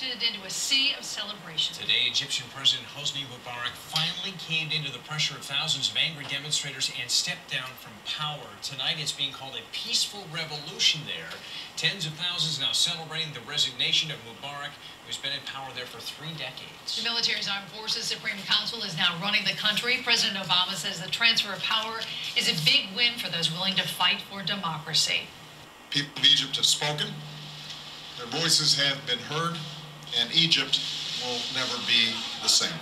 drifted into a sea of celebration. Today, Egyptian President Hosni Mubarak finally caved into the pressure of thousands of angry demonstrators and stepped down from power. Tonight, it's being called a peaceful revolution there. Tens of thousands now celebrating the resignation of Mubarak, who's been in power there for 3 decades. The military's Armed Forces Supreme Council is now running the country. President Obama says the transfer of power is a big win for those willing to fight for democracy. People of Egypt have spoken. Their voices have been heard, and Egypt will never be the same.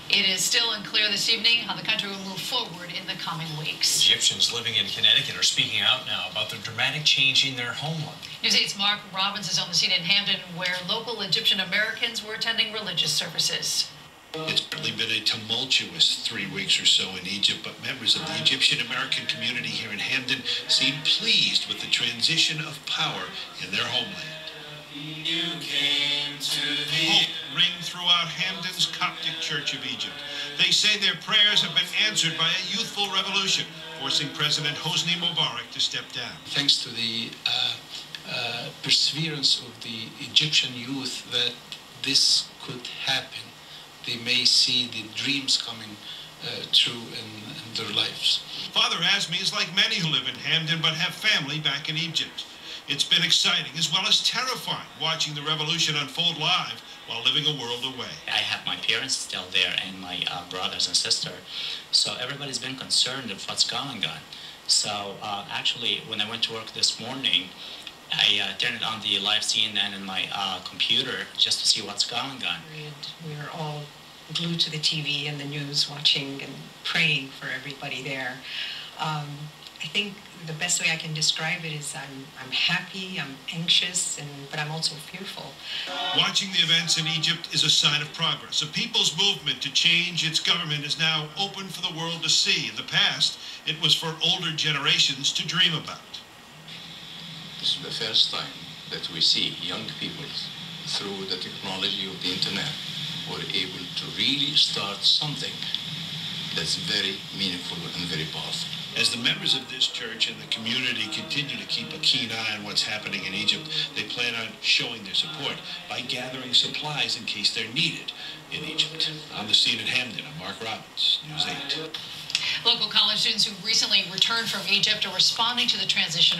It is still unclear this evening how the country will move forward in the coming weeks. Egyptians living in Connecticut are speaking out now about the dramatic change in their homeland. News 8's Mark Robbins is on the scene in Hamden, where local Egyptian Americans were attending religious services. It's certainly been a tumultuous 3 weeks or so in Egypt, but members of the Egyptian American community here in Hamden seem pleased with the transition of power in their homeland. Hope ring throughout Hamden's Coptic Church of Egypt. They say their prayers have been answered by a youthful revolution, forcing President Hosni Mubarak to step down. Thanks to the perseverance of the Egyptian youth that this could happen, they may see the dreams coming true in their lives. Father Azmi is like many who live in Hamden but have family back in Egypt. It's been exciting as well as terrifying watching the revolution unfold live while living a world away. I have my parents still there and my brothers and sister, so everybody's been concerned of what's going on. So actually, when I went to work this morning, I turned on the live CNN in my computer just to see what's going on. We were all glued to the TV and the news, watching and praying for everybody there. I think the best way I can describe it is I'm happy, I'm anxious, but I'm also fearful. Watching the events in Egypt is a sign of progress. A people's movement to change its government is now open for the world to see. In the past, it was for older generations to dream about. This is the first time that we see young people, through the technology of the internet, were able to really start something that's very meaningful and very powerful. As the members of this church and the community continue to keep a keen eye on what's happening in Egypt, they plan on showing their support by gathering supplies in case they're needed in Egypt. On the scene in Hamden, I'm Mark Robbins, News 8. Local college students who recently returned from Egypt are responding to the transition